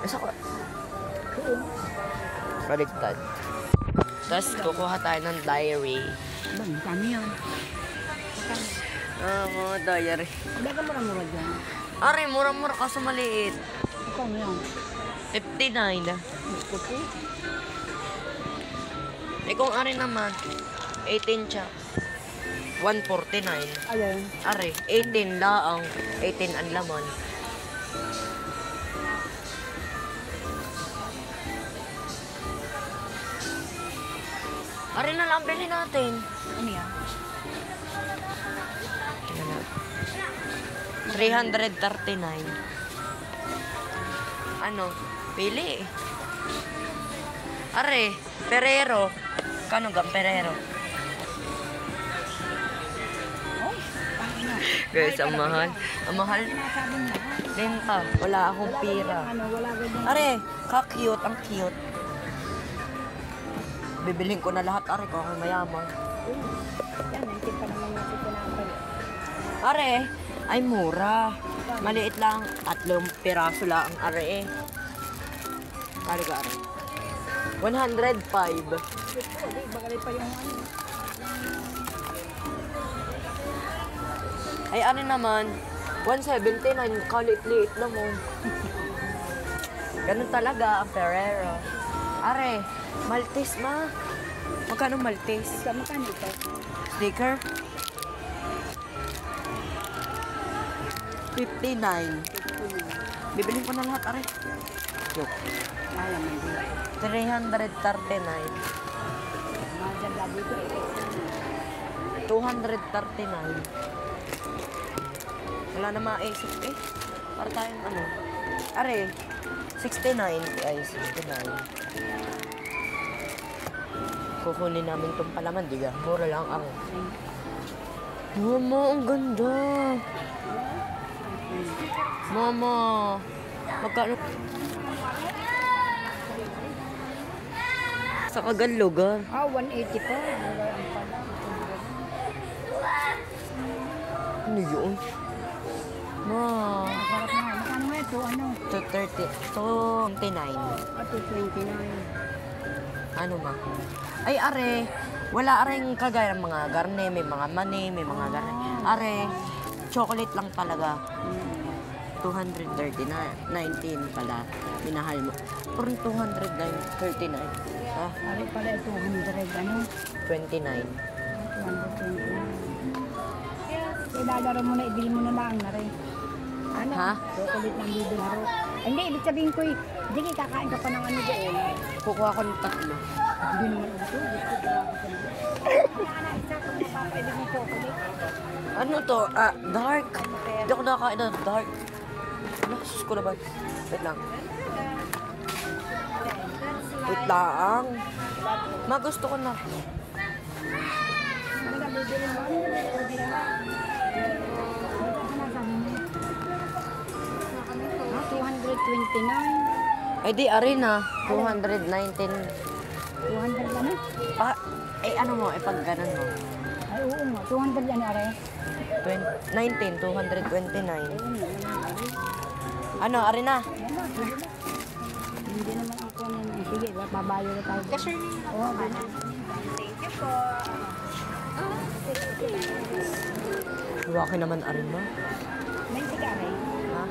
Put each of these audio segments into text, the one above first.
Isa ko. Baligtad. Tapos kukuha tayo ng diary. Bang, kami yan. Mga diary. Wala ka mura-mura dyan. Are, mura-mura kaso maliit. Ikaw na yan. 59. Puti. Eh kung are naman, 18 siya. 149. Ayun. Are, 18 laang. 18 ang laman. Are na lang bilhin natin. Ano yan? 339. Ano? Pili. Are, Ferrero. Kano gang Ferrero? Oh, paano? Guys, ang mahal. Ang mahal. Sinasabi mo. Lenta. Wala akong pira. Ano, wala ganyan. Are, ka-cute. Ang cute. Bibilhin ko na lahat. Are, kung ako mayaman. Yan, naintip pa naman yung sinapay. Are, ay mura. Maliit lang. 3 piraso lang. Are, eh. Are ka, are. 105. Di, bagalay pa yung ano. Ay, ano naman, 179, kalit-liit lang mo. Ganun talaga ang Ferrero. Are, Maltese ma. Magkano Maltese? Sa makano ito? Sticker? 59. Bibilhin ko na lahat, are. Joke. Alam mo, di. 339. Mga dyan dito eh. 239. Wala na maisip eh. Para tayong ano. Are, 69. Ay, 69. Kukunin namin itong palaman, diga. Mura lang ako. Mama, ang ganda. Mama. Magkano? Sa kagan lugar. Ah, 180 pa. Mura ang pala. Ano yun? Ma. Masarap na nga. Makano nga ito? Ano? 229. Ah, 229. Ano ma? Ay, are. Wala areng kagaya ng mga garne, may mga mani, may mga garne. Are, chocolate lang talaga. 239, 19 pala. Minahal mo. Pero 239. Ah, Ari pala ito, 100, ano? 29. 229. Ilalaro mo na, ibili mo na lang na rin. Ano? Ha? Chocolate ng bibili laro. Ay, hindi, ibig sabihin ko, hindi kakain ka pa ng ano doon. Kukuha ko ng 3. Hindi naman ito. Isa kung mapapaibig ng chocolate. Ano to? Ah, dark. Hindi ako nakakain ng dark. Nasus ko naman. Wait lang. Wait lang. Magusto ko na. Ano ka bibili mo? Ano ka bibili mo? Ah, 229. Ay di, arena. 219. 200 ano? Ah, eh ano mo, eh pag ganun mo. Ay, oo nga. 200 yan, are. 19, 229. Ano, arena? Hindi naman ako naman. Sige, babayo na tayo. Kasi Oo, thank you po. Luwaki naman arena. 90 ka, Ray? Ha?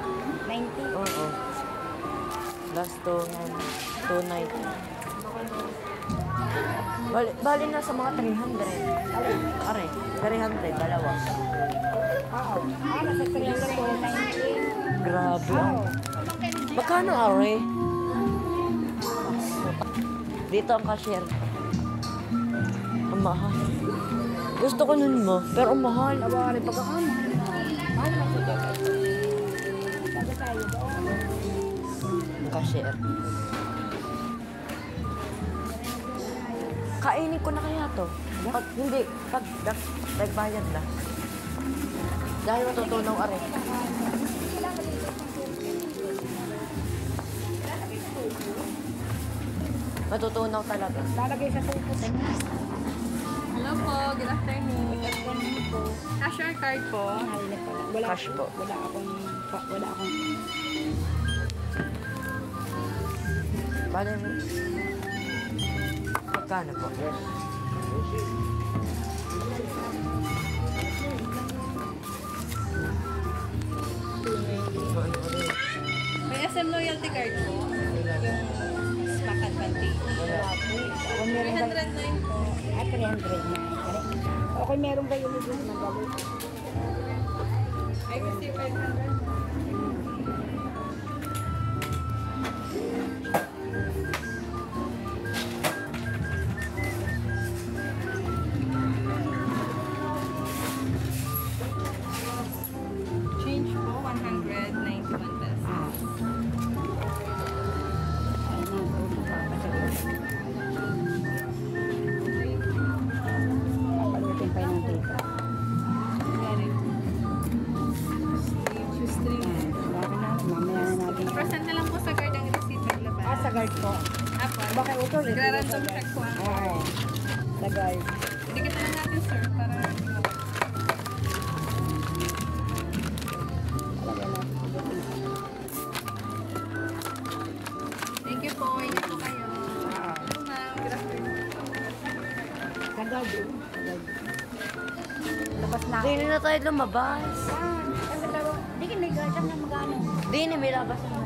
90? Oo. Last 290. Bali na sa mga 300. Are, 300, dalawa. Oo. Ah, nasa 300 po, 90. Grabe. Oo. Magkano, are? Dito ang cashier. Ang mahal. Gusto ko nun mo, pero ang mahal. Tawari pagkakama. Mahal naman siya. Sabi tayo doon. Ang cashier. Kainin ko na kaya to. Pag hindi, pag nagbayad na. Dahil matutunaw, are. Matutunaw talaga. Lalagay sa supot. Hello po, good afternoon. Po. Cash or card po? Mahal na pala. Wala Cash po. Wala akong Bale, magkano po? May SM loyalty card po. Yung smack advantage. 309 po. At 300 na. Okay, meron kayo nito na gawin. I receive 500. Change po, 191 pesos. Papalutin pa yung dito. Choose 3. Bakit na? Mamaya na natin. Present na lang po sa card ang receipt paglabas. Sa guard po. Apo. Baka ito eh. Nagra-random check po ang Oo. Sa guard. Dikit na lang natin, sir, para Talaga na. thank you po. Ingat po kayo. Hello, ma'am. Good afternoon. Sa guard eh. Sa guard. Labas na. Hindi na tayo lumabas. Ang ganda. Di ka may guard na magano. Hindi na, may labas na rin.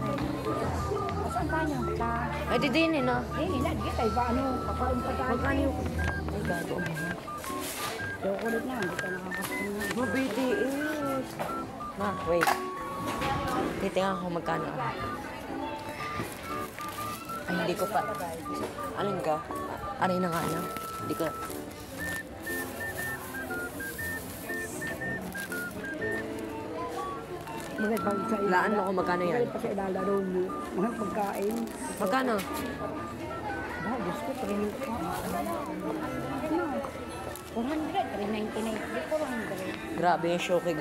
Saan tayo? Sa... Ay, di din na. Eh, hindi tayo ba ano? Papain pa tayo. Magkano yung... Ay, gago. Chocolate na. Hindi ka nakakasama na. BTS. Ma, wait. Titingnan ko magkano. Ay, hindi ko pa. Alin ka? Aray na nga lang. Hindi ko. Magay pa sa Laan mo kung magkano yan. Magay pa sa ilalaro mo. Mga pagkain. Magkano? Ah, Diyos ko, 300. 399. Di ko 100. Grabe yung shokig.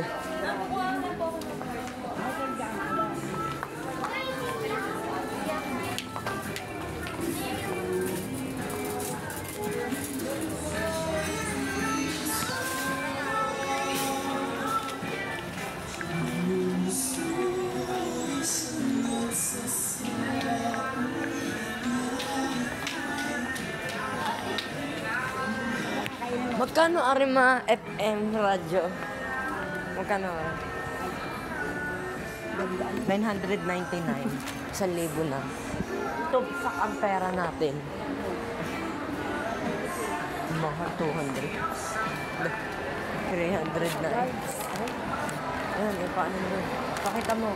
Magkano Arima FM radyo? Magkano? 999. 1,000 na. Ito, sak ang pera natin. Mahal 200. 300 na. Ayan, eh, paano mo? Pakita mo.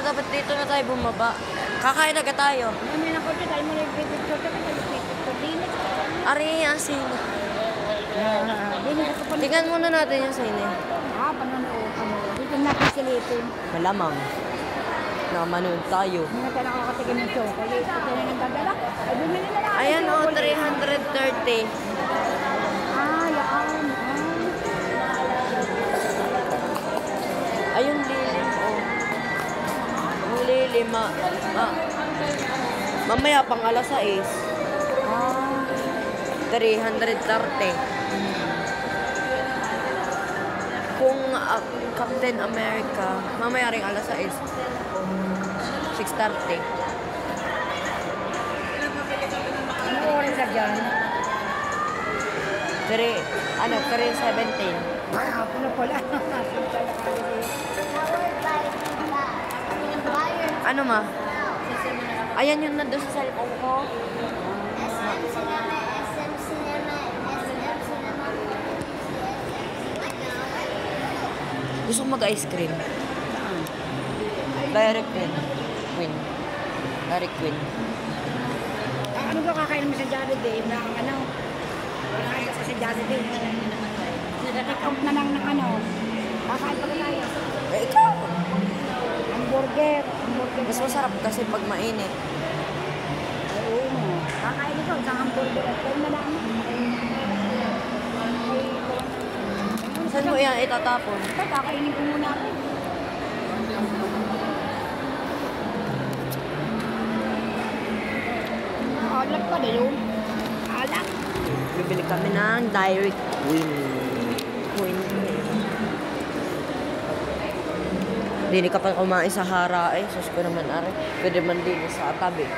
Dapat dito na tayo bumaba. Kakain agad tayo. May nakote tayo mo yung picture ka picture din. Ari, asin. Tingnan muna natin yung sine. Panonood kamo. Dito natin silipin. Malamang. Nakamanon tayo. Hindi na tayo nakakatigil ng show. Kaya ito na nang dadala. Ay, bumili na lang. Ayan o, 330. Yan. Ayun, lilim o. Ang lilim, mamaya pang alas 6. 330. Kung Captain America, mamaya rin alas 6. 6:30. Ano oras ka dyan? 3:17. Ako na pala. Ano ma? Ayan yung nandun sa cellphone ko. SM Cinema, SM Cinema, SM Cinema. Gusto ko mag-ice cream. Direct Queen. Queen. Direct Queen. Ano ba kakain mo sa Jollibee? Na ano? Kakain ka sa Jollibee. Nag-account na lang ng ano. Kakain pa tayo. Eh, ikaw. Hamburger. Mas masarap kasi pag mainit. Oo mo. Kakain ito sa hamburger. At kain na lang. Saan mo yan itatapon? Ito, kakainin ko muna ako. Alak pa na yun. Alak. Bibili kami ng Direct Queen. 20. Dili ka pa kumain sa hara eh. Sus ko naman are. Pwede man din sa tabi.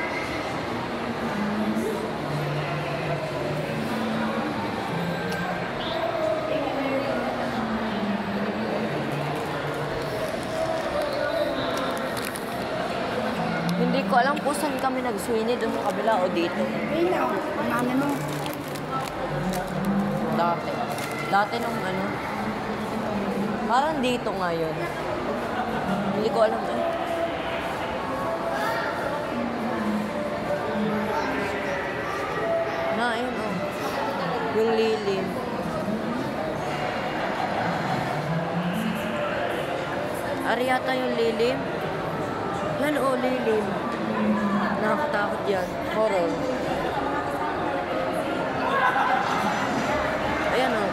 Hindi ko alam kung saan kami nag-swini, doon sa kabila o dito. Ayun na, ang mami mo. Dati. Dati nung ano. Parang dito ngayon. Hindi ko alam eh. Na, ayun oh. Yung lilim. Ari yata yung lilim. Yan oh, lilim. Nakakatakot yan. Horror. Ayan oh.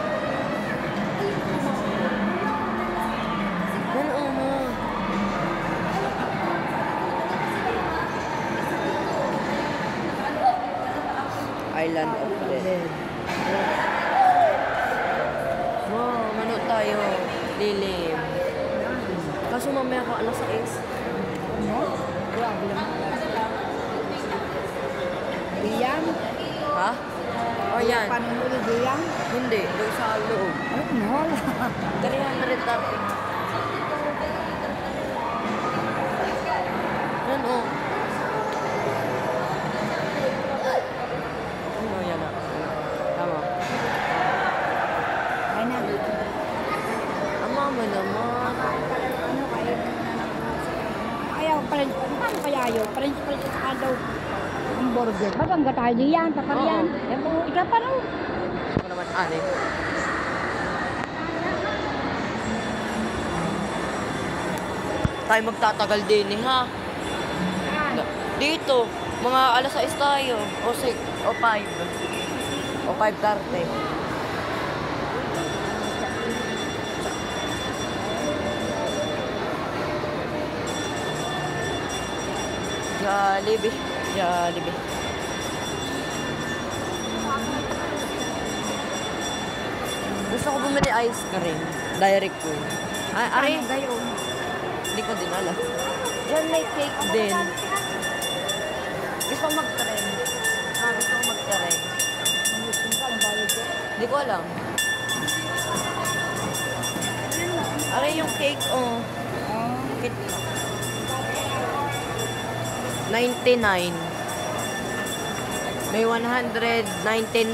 Yan oh mo. Island of Death. Wow, manood tayo. Lilim. Kaso mamaya ka alas 6. Ano? Grabe lang. Diyan? Ha? O yan. Panunulo diyan? Hindi. Doon sa loob. Ay, mahal. 330. Yan o. Ano yan na? Tama. Ay na. Ama mo naman. Ano kaya? Ayaw, paano kaya yun? Parench sa daw. Hamburger. Babangga tayo diyan, papariyan. Oo. Eh, kung ikaw pa rin. Ako naman, ani. Tayo magtatagal din eh, ha? Dito, mga alas 6 tayo. O 6, o 5. O 5:30. Jollibee. Jollibee. Gusto ko bumili ice cream. Direct ko. Ay, ari. Ano gayon? Hindi ko din alam. Diyan may cake din. Gusto ko mag-trend. Gusto ko mag-trend. Hindi ko alam. Aray yung cake, oh. Kit 99. May 119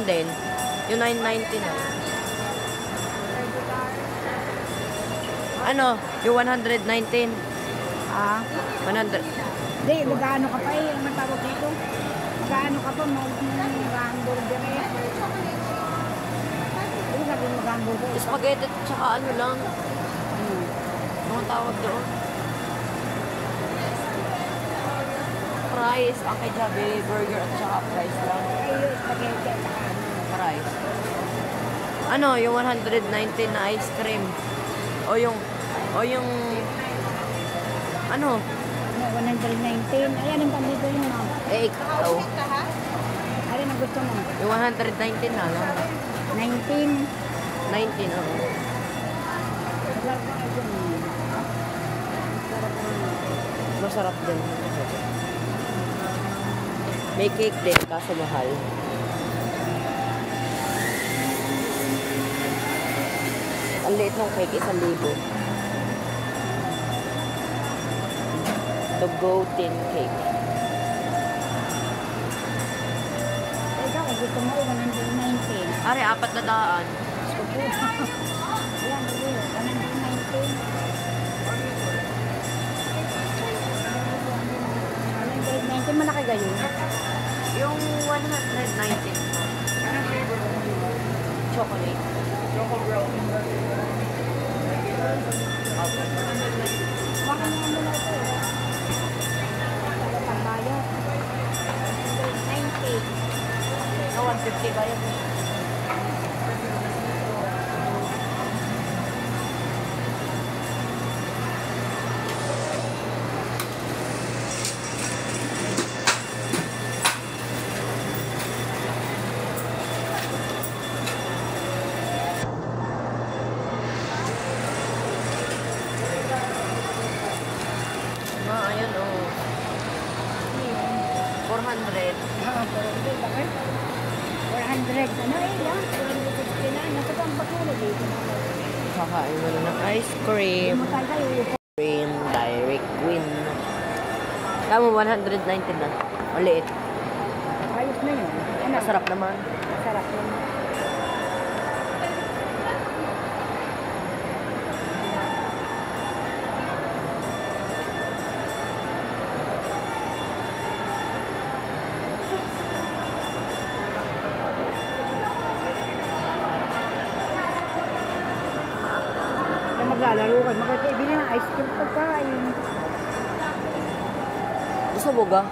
din. Yung 999. Ano? Yung 119. Ah, 100. di, magkano ka pa eh, ang matawag dito. Magkano ka pa, mag-hamburger eh. Ano sabi mo mag-hamburger? Spaghetti at saka ano lang. Ano tawag doon? Fries. Ang kay Jabe, burger at saka fries lang. Ay, yung spaghetti at saka ano. Fries. Ano? Yung 119 na ice cream. O yung ano? Ano, 119. Ayan ang pandito yun, no? Eh, ikaw. Ayan ang gusto mo. Yung 119 na lang. 19. 19, oo. Masarap na ito. Masarap na. Masarap din. May cake din, kaso mahal. Ang liit ng cake, 1,000. The Goatin cake. Ikaw, kung gusto mo, 119. Are, 400. Gusto ko. Ayan, 119. 119, malaki gayon. Yung 119. Chocolate. Choco brown. Baka naman mo na ito. Para pagbayad. 90. No, 150 ba yan? Ah, 400, bakit? 400, ano eh, yan, 469, nasa ang pagkulog eh. Kakain mo na ng ice cream. Pumunta tayo, Cream, Direct Win. Tama, 119 na. Maliit. ayos na yun. Ano? Masarap naman. Masarap yun. Na maglalaro ka, magkakaibili ng ice cream pagkain. Gusto mo ga?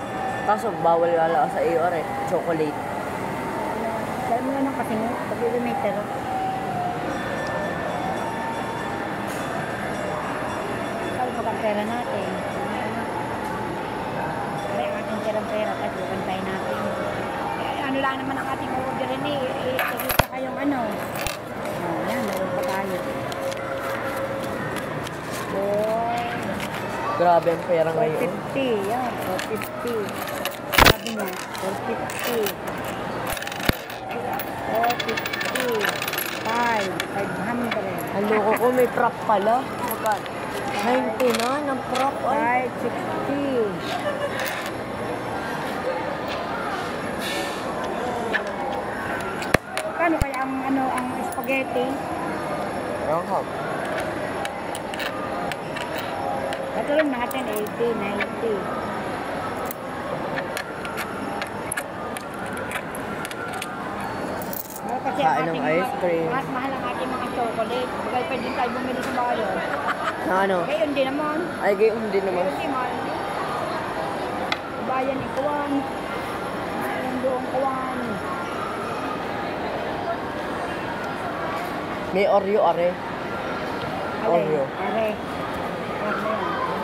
Kaso bawal wala sa AR eh. Chocolate. Dahil mo na ng kasing, pag-ilumeter. Kaya pag ang pera natin. Kaya ang ating pera, kasi bantay natin. Eh, ano lang naman ang ating order rin eh. Isa kayong ano. Oh, yan, meron pa tayo. Boy. Grabe ang pera ngayon. 450, yan, 450. Sabi niya, 450. 450. 500. Ang loko ko, may prop pala. Magkano? 90 na ng prop. Ay, 560. Kano kaya ang ano ang spaghetti? Rangkap. Ito lang natin 80, 90. Kasi ang Kain ng ating ice cream. Mas mahal ang ating mga chocolate. Bagay pa din tayo bumili sa bayan. Na ano? Ngayon din naman. Ay, gayon din naman. Ngayon din mahal. Bayan ni Kuwan. Ngayon doon Kuwan. May Oreo, are. Oreo. Are. Oreo.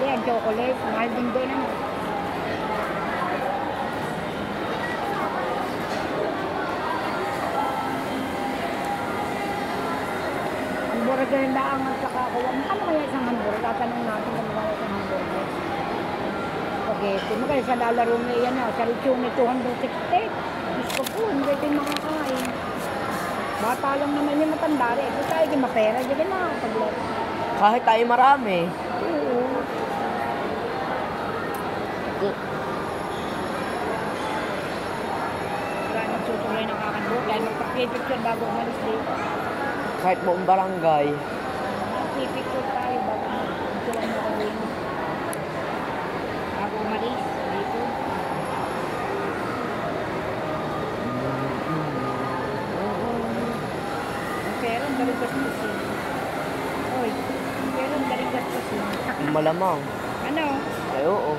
Hindi, ang chocolate. Mahal din doon ano. Hamburger na ang magkakakuha. Ano kaya isang hamburger? Tatanong natin kung magkakakuha isang hamburger. Spaghetti. Magkaya sa lalaro mo yan na. Sa Richone 260. Diyos ko po, hindi ito yung makakain. Bata lang naman yung matanda rin. Ito tayo yung mapera. Diyan na. Paglaro. Kahit tayo marami. Oo. Wala nang tutuloy ng kakandok. Dahil magpapipicture bago umalis dito. Kahit buong barangay. Magpipicture tayo bago tutuloy na ako rin. Bago umalis dito. Ang pera, ang galing gastos eh. Oy, ang pera, ang galing gastos eh. Malamang. Ano? Ay, oo.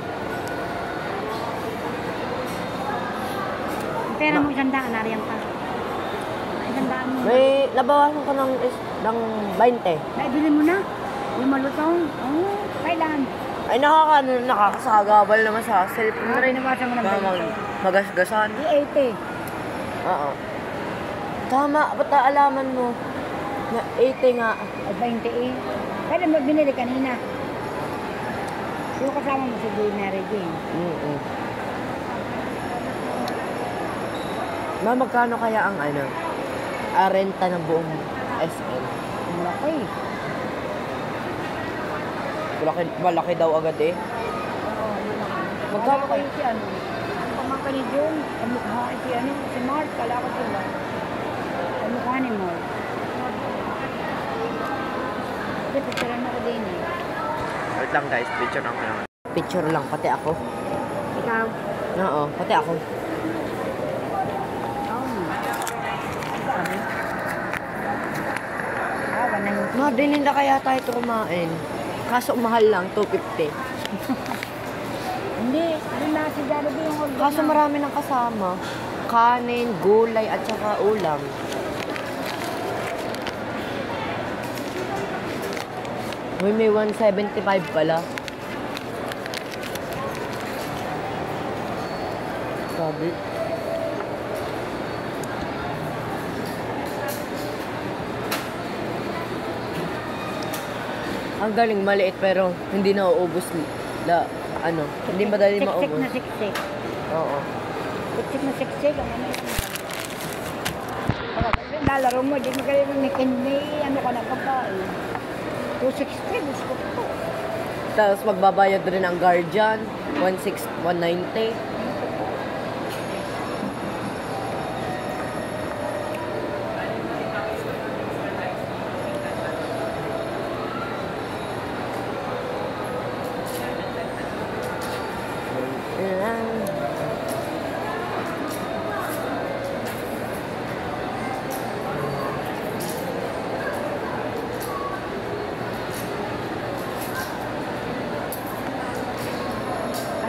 Ang pera mo isang daan, nariyan pa. Isang daan mo. May nabawasan ko ng 20. Naibili mo na? Yung malutong? Oo, kailan? Ay, nakakasagabal naman sa cellphone rin. Nabawasan mo ng Magasgasan. Di 80. Oo. Tama, ba't alaman mo? Na 80 nga. Ay, 20 eh. Kailan mo binili kanina? Yung kasama mo si Boy Mary Jane. Ma, magkano kaya ang ano? Renta ng buong SM? Ang laki. Malaki daw agad eh. Oo, malaki. Magkano kayo si ano? Ang pamangka ni June. Ang mukha si ano? Si Mark. Kala ko sila. Ang mukha ni Mark. Kasi picturean ako din eh. Wait lang guys, picture lang naman. Picture lang, pati ako. Ikaw? Oo, pati ako. Mabilin na kaya tayo kumain. Kaso mahal lang, 250. Hindi, doon na si Jollibee yung order. Kaso marami ng kasama. Kanin, gulay, at saka ulam. Uy, may 175 pala. Sabi. Ang galing, maliit pero hindi na uubos. Hindi madali Siksik maubos. na siksik. Oo. Siksik na siksik. Ang ano yun. Kasi lalaro mo, di mo kayo may ano ka na pagkain. 260, gusto ko po. Tapos magbabayad rin ang guardian, 190.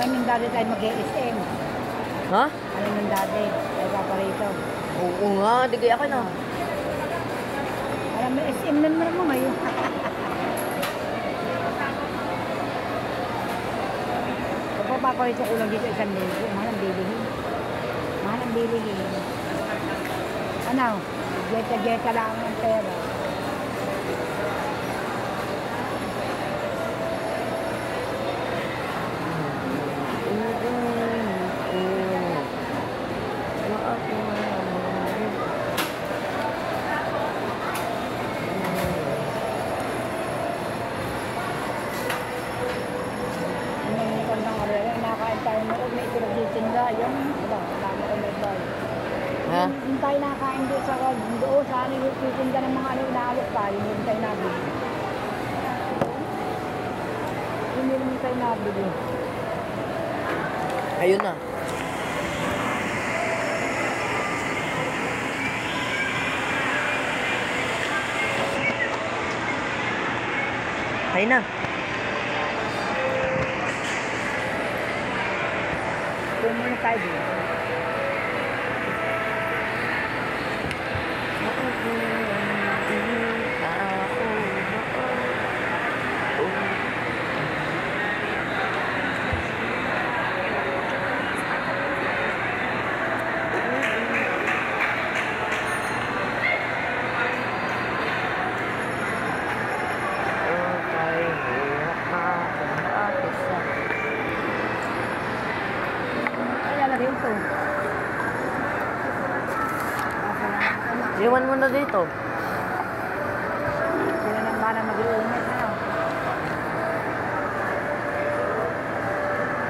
Alam yung dati tayo mag-ESM. Ha? Alam yung dati, tayo paparito. Oo nga, di kaya ako na. Alam mo, SM na naman mo ngayon. Kapag paparito ko lang dito 1,000, mahal ang bilihin. Mahal ang bilihin. Ano? Jeta-jeta lang ang pera. May tinagtitinda, yung dami ko may buy. Ha? Hindi tayo nakain doon sa ano yung titinda ng mga ano naalok tayo, hindi tayo nabili. Hindi naman tayo nabili. Ayun na. Ayun na. Kung muna tayo doon. Ay, lalagay ito. Iwan mo na dito. Sila nang mana mag-iingat na.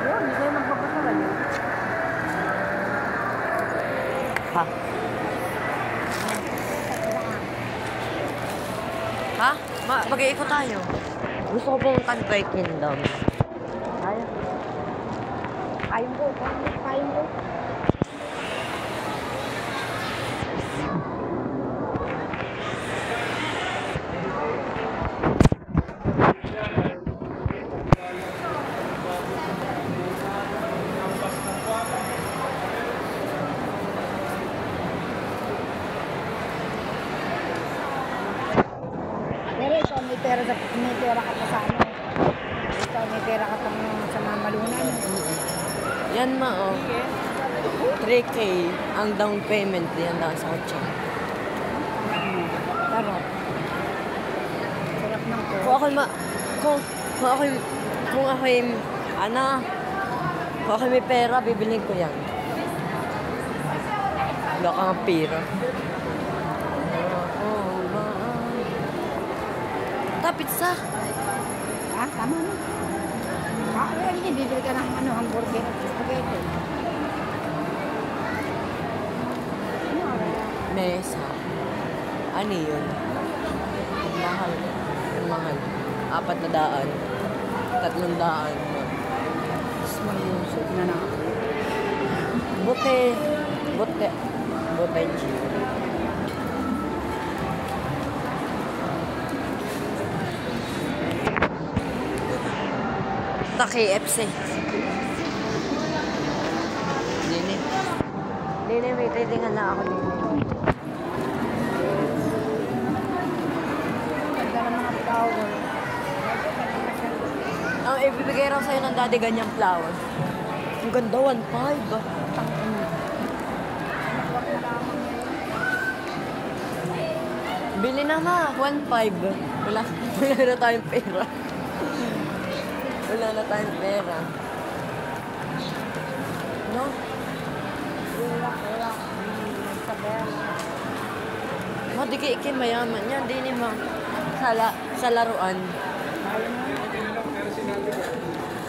Yun, hindi kayo magpapasulan yun. Ha? Ha? Mag-iikot tayo. Gusto ko pumunta ng Toy Kingdom. Ayaw. Kayong ko. Kayong ko. Pero ito, may pera ka pa sa ano. Ito, may pera ka pang sa mamalunan. Yan ma, oh. 3K ang down payment yan na sa kotse. Sarap. Sarap ng ko. Kung ako'y kung ako'y, ano, kung ako'y may pera, bibiling ko yan. Wala kang pera. Tapit sa. Ah, tama na. Ah, hindi, bibili ka ng ano, hamburger at spaghetti. Ano, Mesa. Ano yun? Ang mahal. Ang mahal. 400. 300. mas malusog na na. Bote. Bote. Bote. Sa KFC. Dini. Dini, may titingan na ako dini. Ganda ng mga flower. Ang ibibigay raw sa'yo ng daddy ganyang flower. Ang ganda, 1.5. Bili na ma, 1.5. Wala na tayong pera. Wala na tayong pera. No? Wala. Nagsaber. Ma, di kay Ikim mayaman yan. Di ni ma. Sa laruan.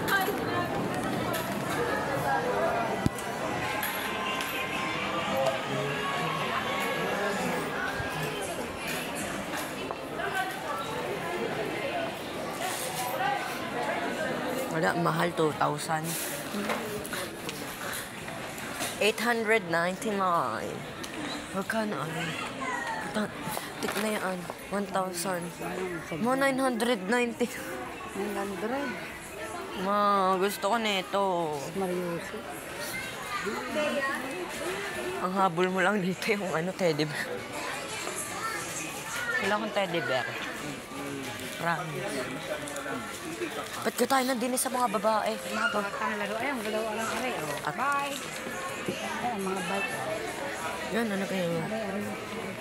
Ayun na. Wala, mahal 2,000. 899. Magkano ano? Tik na yan. 1,000. Mo 990. 900. Ma, gusto ko nito. Mariuso. Ang habol mo lang dito yung ano, teddy bear. Wala akong teddy bear. Promise. Ba't ka tayo nandini sa mga babae? Mga bata na laro. Ayun, galaw lang kami. At- Bye. Ayun, mga bike. Yan, ano kayo? Ari. Ito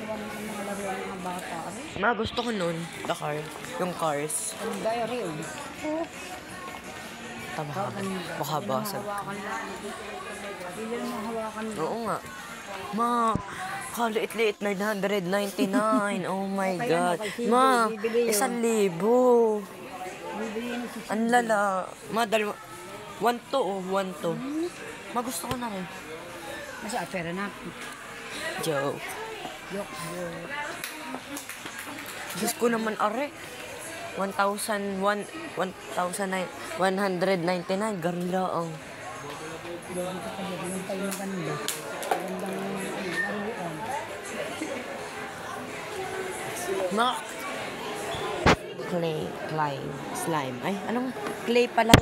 ang mga laro ng mga bata. Ari. Ma, gusto ko nun. The car. Yung cars. Ang diary. Oh. Tama ka ba? Baka basag. Hawakan lang. Hindi yan mga hawakan lang. Oo nga. Ma, kaliit-liit, 999. Oh my God. Ma, 1,000. Bibili si Ang lala. Ma, dalawa. 1 to, oh. 1 to. Ma, gusto ko na rin. Kasi apera natin. Joke. Yok. Diyos ko naman, are. 1,199. Garila ang. Doon ka tayo. Doon tayo maganda. Magandang laruan. Ma, clay, slime. Ay, anong clay pala?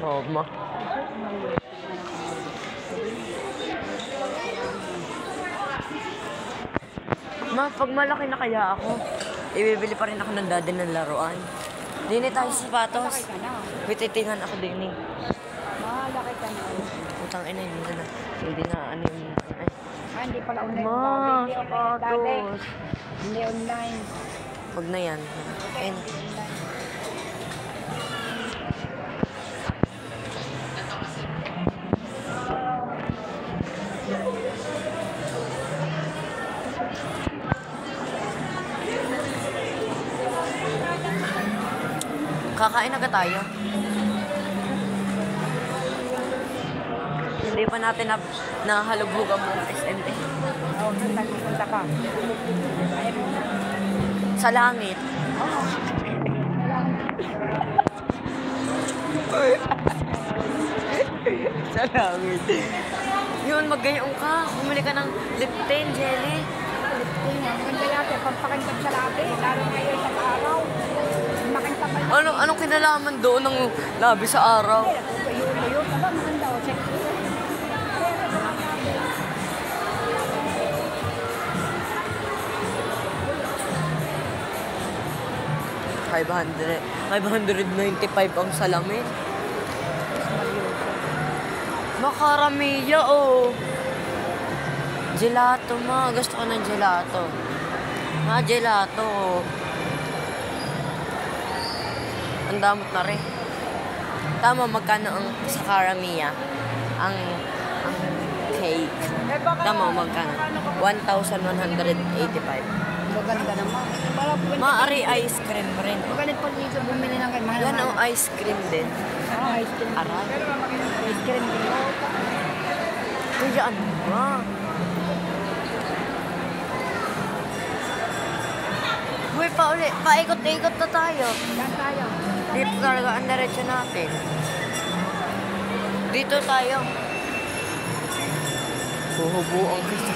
Oh, ma. Ma, pag malaki na kaya ako, ibibili pa rin ako ng daddy ng laruan. Dini tayo sa sapatos. Malaki ka na. Bititingan ako din eh. Malaki ka na. Putang ina, hindi na. Hindi na, ano yung... Ay. Ah, hindi pala online. Ma, Hindi online dati. sapatos. Hindi online. Wag na yan. Ayun. Kakain agad tayo. Hindi pa natin nahalugog ang buong SMA. Oo, nagpunta ka. Sa langit. Sa langit. Yun, maggayong ka. Bumili ka ng Lipton jelly. Maganda yate, pampakintag sa labi. Lalo ngayon sa araw. Makintab pa lang. Anong kinalaman doon ng labi sa araw? Yun. Aba, maganda o. Sexy. 595 ang salamin. Makaramiya, oh. Gelato, ma. Gusto ko ng gelato. Ma, gelato. Ang damot na rin. Tama, magkano ang sa Karamia? Ang cake. Tama, magkano? 1,185. Maganda naman. Para po Maari ice cream rin. magalit pa dito bumili ng mahal. Yan ang ice cream din. Ice cream. Aray. Ice cream din. Kuya, ano ba? Uy, paikot-ikot na tayo. Yan tayo. Dito talaga ang diretso natin. Dito tayo. Buhubuang kita.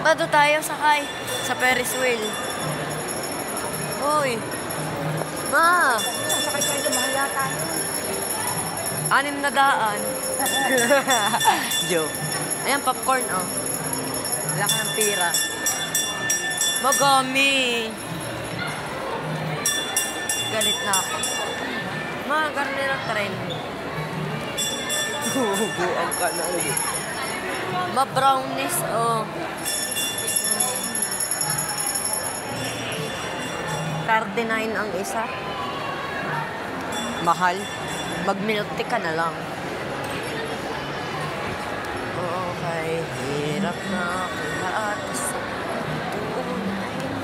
Pato tayo sakay sa Ferris wheel. Uy. Ma! Sakay tayo mahal yata. 600. Joke. Ayan, popcorn, oh. Wala ka ng pira. Magami. Galit na ako. Ma, karne ng tren. Buang ka na ulit. Ma-brownies, oh. 39 ang isa. Mahal. Mag-milk tea ka na lang. Okay, hirap na ako lahat sa tunay na.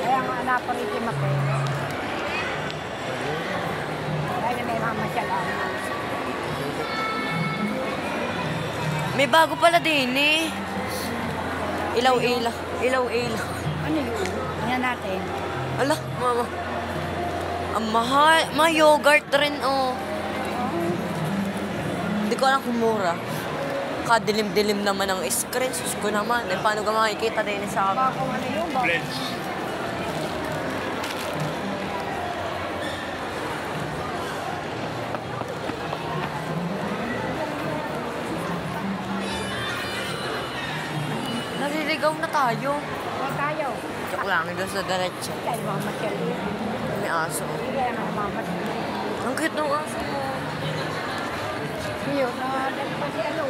Kaya nga napariti mate. Kaya may mama siya lang. May bago pala din eh. Ilaw-ilaw. Ilaw-ilaw. Ano yun? Tingnan natin. Ala, mama. Ang mahal. May yogurt rin, oh. Hindi ko alam kung mura. Kadilim-dilim naman ang screen. Sus ko naman. Eh, paano ka makikita din sa akin? Baka kung ano yun ba? Naliligaw na tayo. Kaya tayo. Joke lang, doon sa diretso. Kaya mama siya lang. May aso. Kaya nga mama siya. Ang cute ng aso mo. Yun, dahil pa si ano.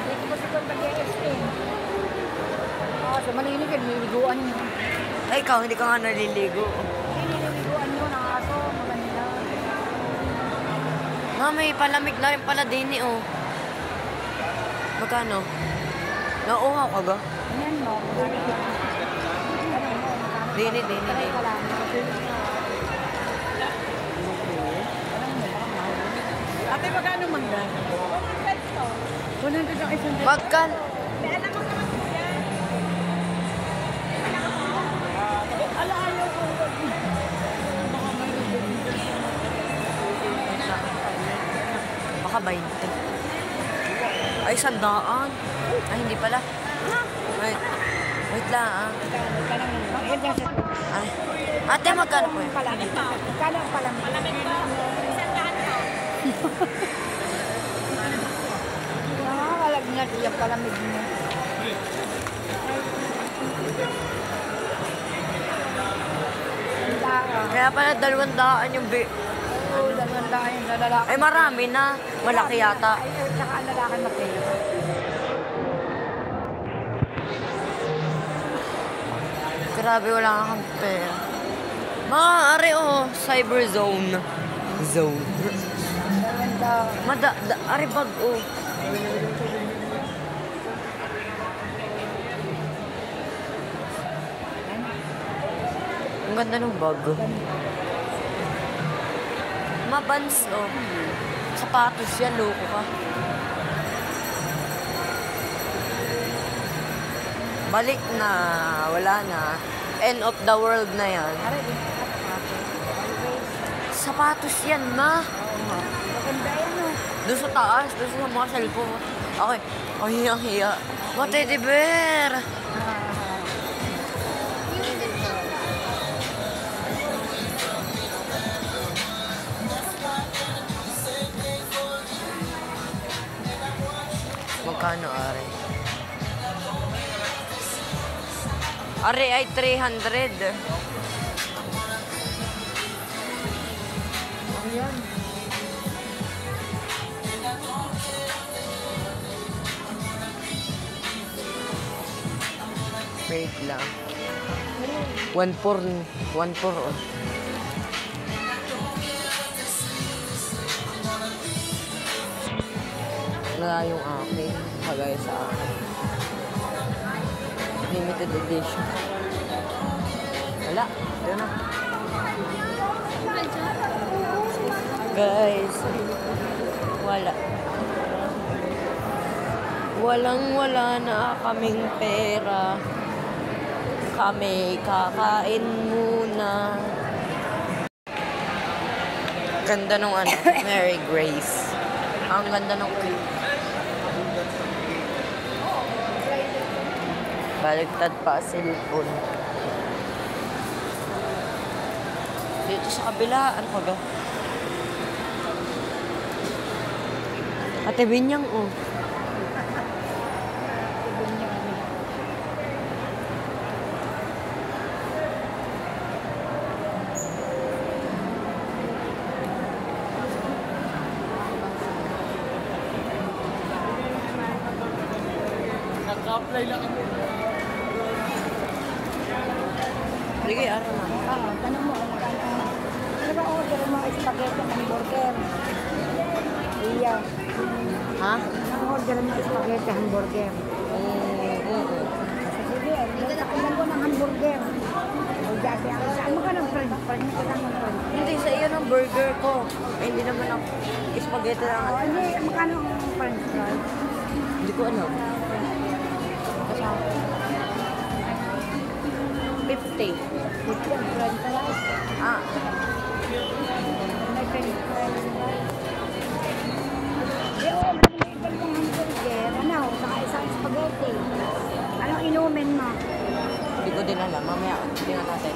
Dito pa si Kwan mag-i-extend. So malinig yun, niliguan nyo. Ay, ikaw, hindi ka nga naliligo. Niliguan nyo ng aso, maganda. May palamig na rin pala din eh, oh. Magkano? Nauuhaw ka ba? Yan mo, maganda. Ano mo, Dini. Try ka lang. Ate, magkano mangga? 100 ang isang Magkano? Baka 20. Ay, 100. Ay, hindi pala. Wait lang, ah. Ay. Ate, magkano po yun? Palamig. Magkano ang palamig? Palamig po. Nakakalagnat yung palamig mo. Kaya pala 200 yung Oo, dalawang yung sa lalaki. Ay, marami na. Malaki yata. Ay, saka ang lalaki na pera. Grabe, wala nga kang pera. Maaari, oh. Cyber zone. Zone. Ari bag, oh. Ang ganda ng bag. Mabans, oh. Sapatos yan, loko ka. Balik na. Wala na. End of the world na yan. Sapatos yan, ma. Maganda yan, oh. Doon sa taas, doon sa mga cellphone. Okay. Oh, hiyang-hiya. Mga teddy bear. Magkano, Are? Are ay 300. Ayan. Wait lang. 1.4. 1.4, oh. Wala yung akin. Kagaya sa akin. Limited edition. Wala. Yun na. Guys. Wala. Walang-wala na kaming pera. Kami kakain muna. Ganda nung ano, Mary Grace. Ang ganda nung cake. Baligtad pa cellphone. Dito sa kabila, ano ka ba? Ate Binyang, oh. Naka-apply lang ako. Sige, araw na. Tanong mo kung magkano. Ano ba order mo spaghetti hamburger? Iya. Ha? Ang order mo spaghetti hamburger. Sige, ilan ko ng hamburger. O dati ako saan mo ka ng french fries? Hindi ka ng french fries. Hindi, sa iyo ng burger ko. Eh, hindi naman ang spaghetti lang. O, hindi, magkano ang french fries? Hindi ko alam. 50. 50 ang french fries. Ah, May french fries. Eh, oo, magkano yung hamburger? Ano, saka isang spaghetti. Anong inumin mo? hindi ko din alam. Mamaya, tingnan natin.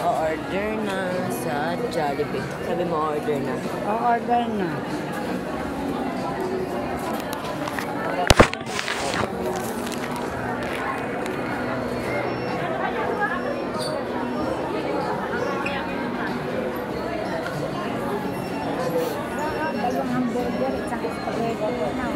O-order na sa Jollibee. Sabi mo, order na. O-order na. Dalawang hamburger, isang spaghetti. Ano?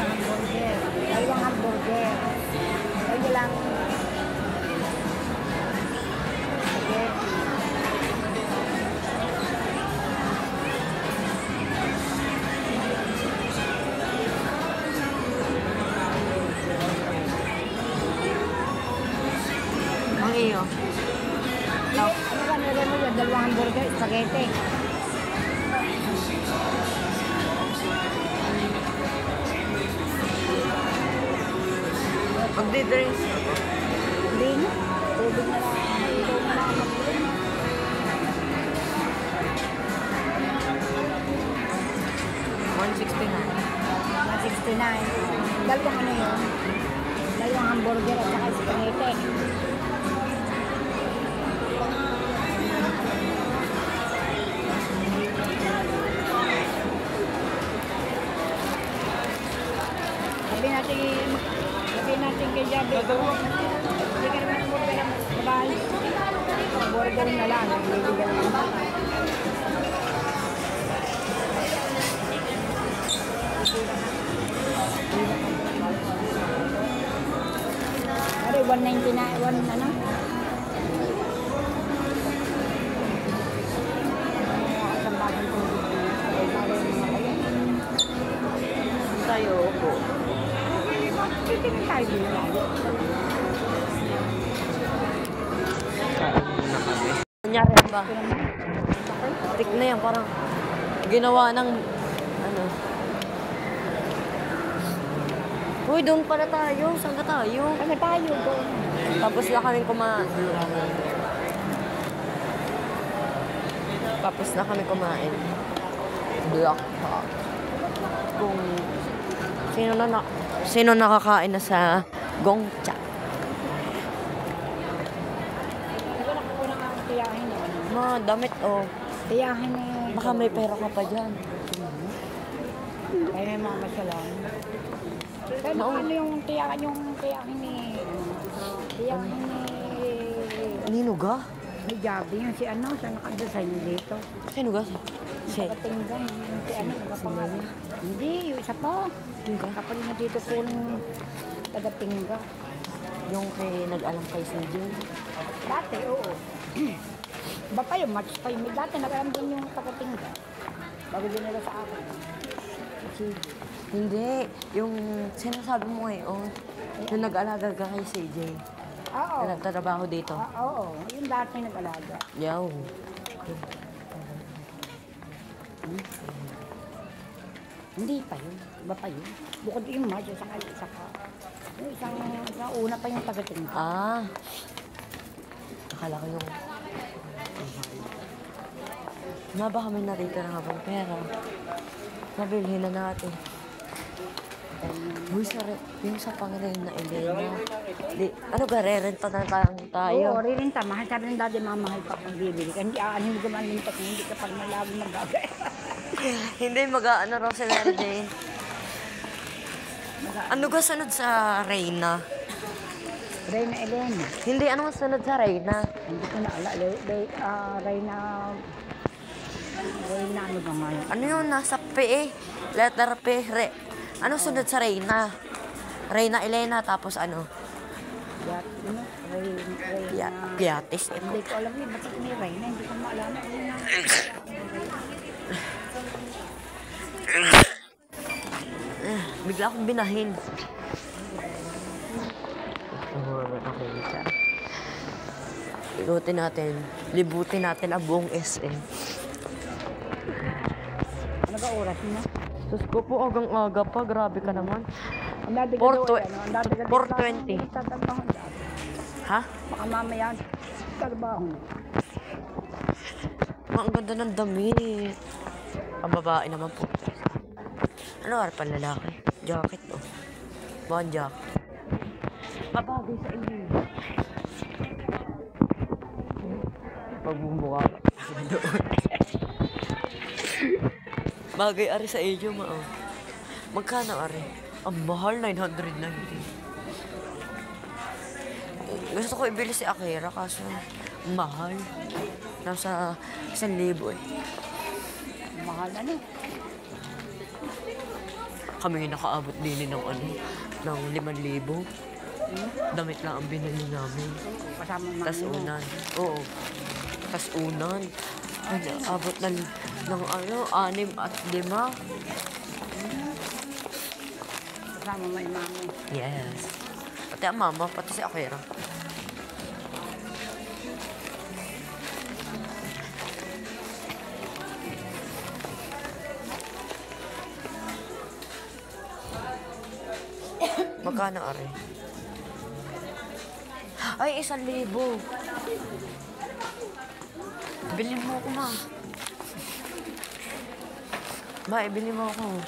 Dalawang hamburger. Ayun lang. Spaghetti. Ang iyo. Ano ba nila mo yun? Dalawang hamburger, spaghetti. Magdi-drinks. Hindi na. Tubig na lang. Tubig na lang. 169. Dalawang ano yun? Dalawang hamburger at saka spaghetti. Sabihin natin kay Jabe. Hindi ka naman hamburger ang babae. Hamburger na lang. Bibigyan naman. Ari, 199, ano? Ang bagong tubig dito. Ay, bagay mga kayo. Tayo po. Titingin tayo din lagi. Kain muna kami. Kunyari ba? Tik na yan, parang ginawa ng ano. Uy, doon pala tayo. Saan ka tayo? Ano tayo doon? Tapos na kami kumain. Tapos na kami kumain. Black hot. Kung Sino nakakain na sa Gongcha? Wala ko na nga ang tiyahin na ano. Mga damit, oh. Tiyahin na Baka may pera ka pa dyan. Kaya may mga masalan. Pero ano yung tiyahin ni... Tiyahin ni... Nino ga? May Javi yun. Si ano, siya nakadesign dito. Sino ga? Si Nakatinggan. Yung si ano, nakapangalan. Hindi, yung isa pa. Tingga? Kapag na dito po ng taga-tingga. Yung kay nag-alam kay CJ. Dati, oo. Iba pa yung match pa yung dati, nag-alam din yung taga-tingga. Bago din nila sa akin. Hindi. Yung sinasabi mo ngayon. Yung nag-alaga ka kay CJ. Oo. Na nagtatrabaho dito. Oo. Yung dati nag-alaga. Yaw. Hindi pa yun. Iba pa yun. Bukod yung match, yung isang una pa yung taga-tingga. Ah. Akala ko yung... Na baka may narito na habang pera. Mabilhin na natin. Uy, yung sa Panginoon na Elena. Ano ga, rerenta na tayo. Oo, ririnta. Mahal sabi ng daddy, mamahal pa kung bibili. Hindi, hindi ko malintak. Hindi ka pag malagi magagay. Hindi, mag-ano raw si Mary Jane. Ano ga sunod sa Reyna? Reyna Elena. Hindi, ano sunod sa Reyna? Hindi ko na ala. Reyna ano ba nga yun? Ano yung nasa P eh? Letter P, Ano sunod sa Reyna? Reyna Elena, tapos ano? Reyna. Piatis. Hindi ko alam yun. Bakit may Reyna? Hindi ko maalala. Bigla akong binahin. Libutin natin ang buong SM. Ano ba oras mo? Sus ko po, agang-aga pa. Grabe ka naman. Ang dati ka 4:20. Tatrabaho na. Ha? Baka mamaya trabaho na. Ang ganda ng damit. Ang babae naman po. Ano nga pa lalaki? Jacket, oh. Bond jacket. Babagay sa inyo. Pagbumbuka ka. Bagay ari sa inyo, ma. Oh. Magkano ari? Ang mahal, 990. Gusto ko ibili si Akira kaso mahal. Nasa 1,000 eh. Mahal ano? Kami nakaabot din ng ano, ng 5,000. Damit lang ang binili namin. Kasama ng Tas unan. Oo. Tas unan. Ay, abot ng ano, 6 at 5. Kasama mo yung mami. Yes. Pati ang mama, pati si Akira. Magkano ari? Ay, 1,000. Bilhin mo ako, ma. Ma, ibili mo ako.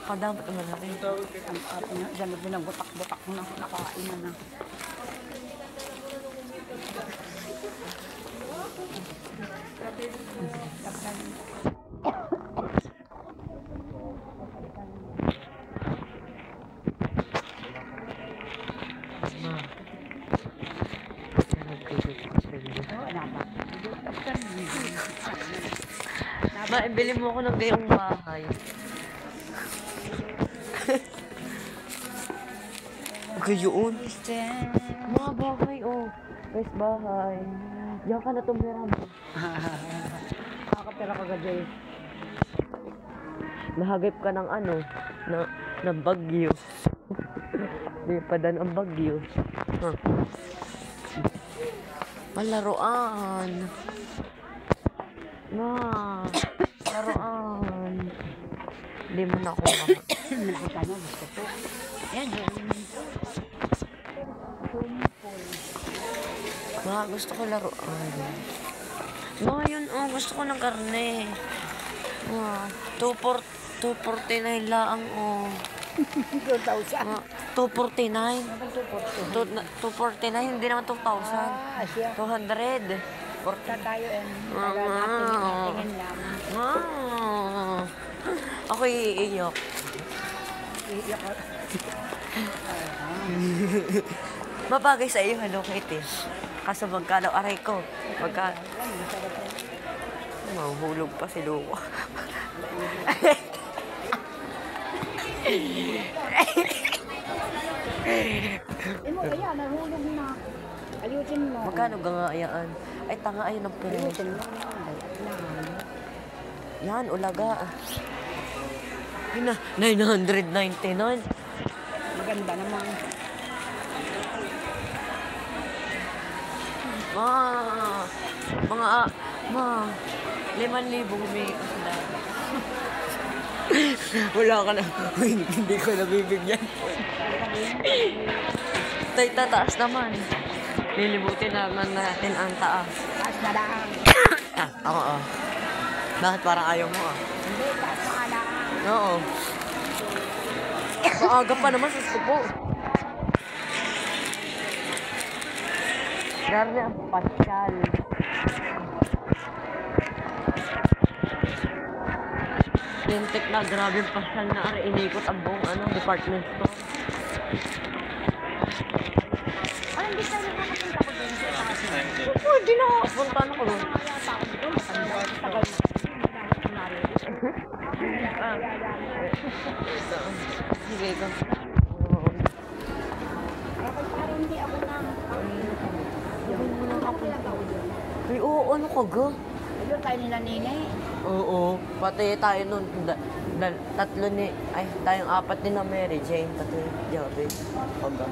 Kadamot naman natin. Ang atin na, dyan na binagbutak-butak na nakain na. Ma, ibili mo ako ng gayong bahay. Gayon. Mga bahay, oh. Guys, bahay. Diyan ka na tumira mo. Nakakapira ka gaday. Nahagip ka ng ano, ng bagyo. Di pa dan ang bagyo. Huh. Malaruan. Ma, laruan. Hindi mo na ako Malaki ka na, gusto ko. Ayan, Ma, gusto ko laruan. Ma, yun, oh, gusto ko ng karne. Ma, 249 lang, oh. 2,000. 249. Bakit 2,000? 249, hindi naman 2,000. Siya. 200. Porta tayo natingin lang. Ah. Ako iiyak. Iiyak ka. Mabagay sa iyo, Hello Kitty. Kaso magkano aray ko. Mahuhulog pa si Luwa. Mo, ayan, nahulog na. Ayusin mo. Magkano gangayaan? Ay, tanga ayun ang puro. Ayusin mo. Yan, ulaga. Yun na, 999. Maganda naman. Ma, 5,000 humingi ka sa dami. Wala ka na. Hindi ko nabibigyan. Tay, tataas naman. Lilibutin naman natin ang taas. Taas na lang. Oo. Bakit parang ayaw mo Hindi, taas na lang. Oo. Maaga pa naman sa supo. Grabe ang pasyal. Lintik na, grabe ang pasyal na inikot ang buong department store. Hindi tayo nakapunta ko din sa taas. Hindi na ako. Punta na ko doon. Tagal Sige ka. parang hindi ako Ay, oo, ano ka ga? Ayun, tayo nila nina eh. Oo, pati tayo nun, tatlo ni, tayong apat ni na Mary Jane, tatlo ni Jabe. Aga.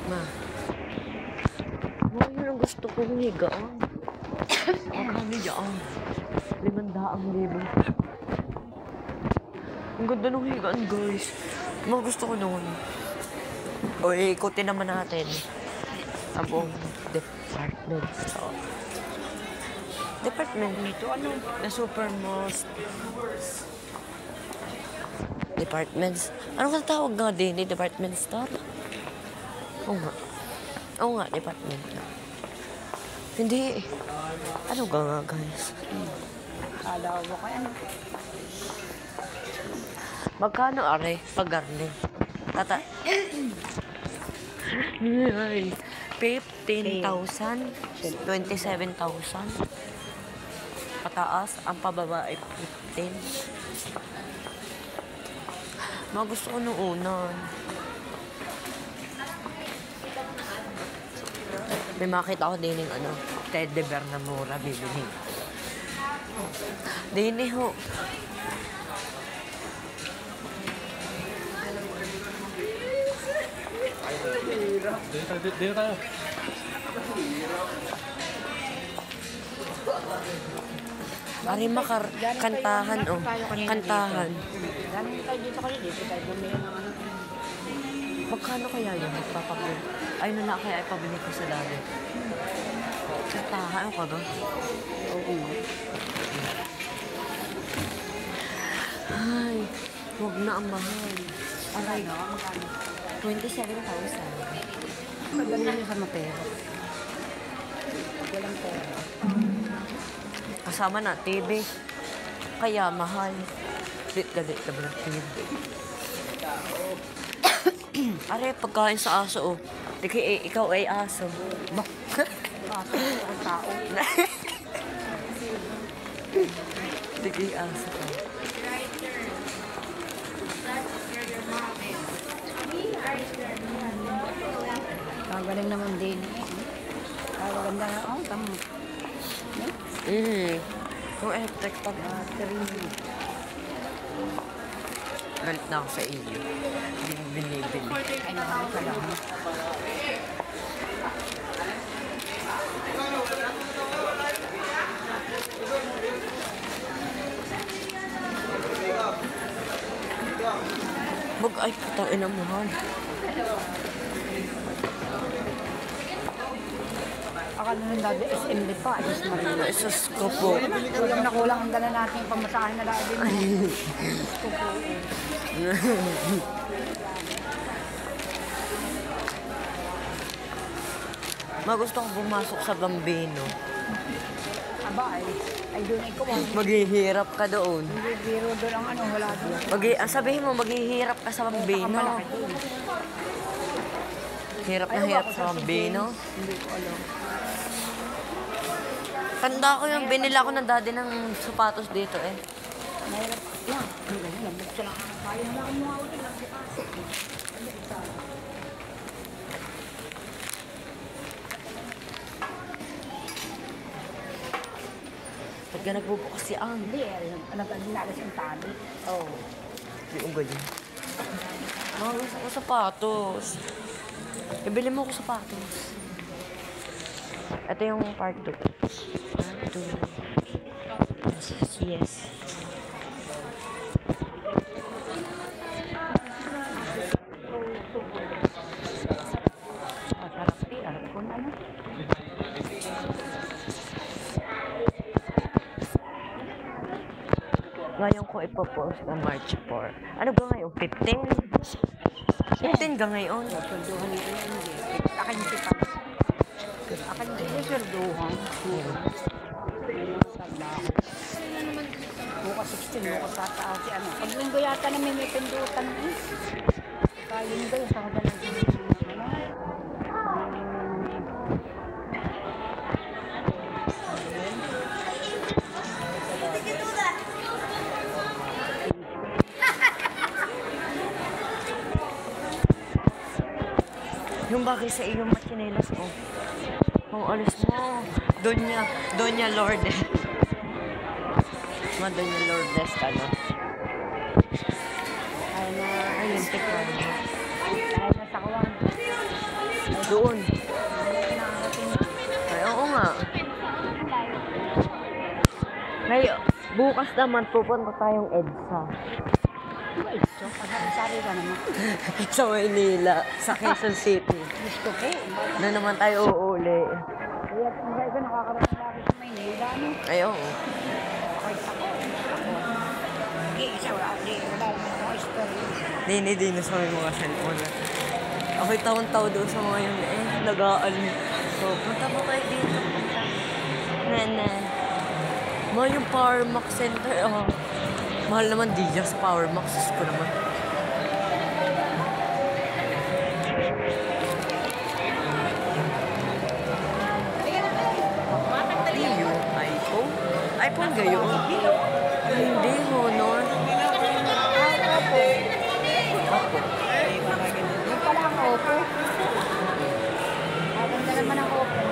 Ma. Yun ang gusto kong higaan. Kami dyan. 500,000. Ang ganda ng higaan, guys. Mga gusto ko noon. O, ikutin naman natin. Ang buong department store. Department nito, na supermost. Departments. Ano ka tawag nga din? Department store? Oo nga. Oo nga, department na. Hindi. Ano ka nga, guys? Kala mo kaya Magkano are? Pagarne. Tata. Ay, 15,000. 27,000. Pataas. Ang pababa ay 15. Mga gusto ko nung unan. May makita ko din yung teddy bear na mura bibili. Dini ho. Dito tayo. Ari makar kantahan kantahan. Galing tayo dito kayo, dito tayo bumili ng Magkano kaya yun? Magpapabili. Ay, na kaya ipabili ko sa dali. Kantahan ka ba? Oo. Ay, huwag na ang mahal. Aray, 27,000. Maganda niya sa mapera. Walang pera. Kasama na, TV. Kaya mahal. Galit ka ba ng TV? Are, pagkain sa aso, oh. Ikaw ay aso. Aso, ang tao. Sige, aso ka. Kagaling naman din. Kaganda na, tama. Yung electric pag battery. Galit na ako sa iyo. Hindi mo binibili. Ay, naman ka lang. Ay, putang ina mo, Han. akala nung dati SMB pa, Ayos Maria. Isus ko po. Kulang na kulang ang dala natin yung pamasahin na dati. Gusto po. Magusto ko pumasok sa Bambino. Aba ay doon ay kumang. Maghihirap ka doon. Hindi, biro doon ang ano, wala doon. Sabihin mo, maghihirap ka sa Bambino. Malaki doon. Hirap na hirap sa Bambino. Hindi ko alam. Tanda ko yung binila ko ng daddy ng sapatos dito eh. Mahirap. Yan. Nabuksan lang ang kaya. Wala akong mga ulit lang. Ba't ka nagbubukas si Ang? Hindi, nagdinalas yung tali. Oo. Hindi ko ganyan. Mga gusto ko sapatos. Ibili mo ko sapatos. Ito yung part 2. Part 2. Yes. Masarap din. Alam ko na ano. Ngayon ko ipopost ng March 4. Ano ba ngayon? 15? 15 ka ngayon? Sweldohan nito yan. Akin yung sipan. Akin yung sweldohan. Bukas 16, bukas tataas si ano. Pag linggo yata namin may pindutan eh. Kaya linggo yung sa kadalang ano. Yung bagay sa iyo, machinelas ko. Kung alis mo, Doña Lourdes. Doña Lourdes ka na. Ayun, tikwan. Dahil nasa kawan. Doon. Ay, oo nga. Ngayon, bukas naman pupunta tayong EDSA. So, pag-sari ka naman. Sa Maynila, sa Quezon City. Gusto ko. Na naman tayo uuli. Kaya kung isa nakakarating lagi sa Maynila, no? Ay, oo. Kahit ako. Hindi, isa wala. Hindi, wala naman ako story. Hindi sa may mga cellphone. Ako'y taon-taon doon sa mga yun eh. Nag-aalim. So, punta mo kayo dito. Punta. Nene. Mga yung Power Max Center. Oh. Mahal naman di sa Power Max. Ko naman. Hindi yun. iPhone? iPhone gayon? Hindi, Honor. Yung pala ang Oppo. Maganda naman ang Oppo.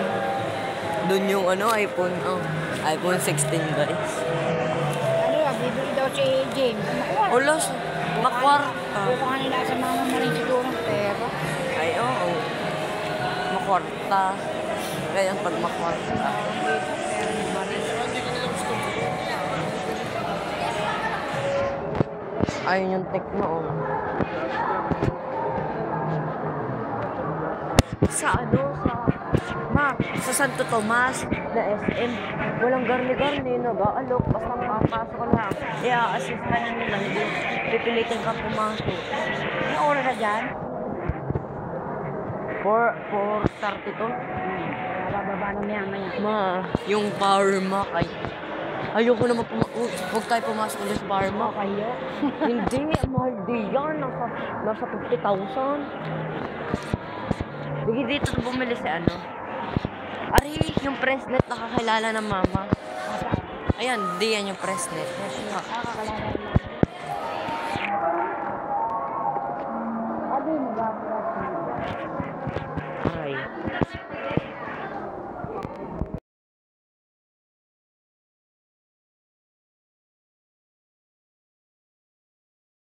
Doon yung iPhone. Oh. iPhone 16, guys. Ano yan, bibili daw si James. Ulos. Makwarta. Kukuha nila sa mama na rin siguro ng pera. Ay, oo. Makwarta. Kaya pag makwarta. Ayun yung Tecno. Oh. Sa sa Santo Tomas na SM, walang garni-garni, nag-aalok, basta makapasok ka lang. I-assist ka na nila, hindi pipilitin ka pumasok. Ano oras na dyan? 4:30 to. Bababa na maya. Yung Power Mac ay ayoko naman huwag tayo pumasok ulit sa Power Mac. Kayo? Hindi, mahal di yan. Nasa 50,000. Sige dito bumili si ano. Ari, yung Presnet nakakilala ng mama. Ayan, di yan yung Presnet. Nakakalala na. Sabi mo ba? Aray.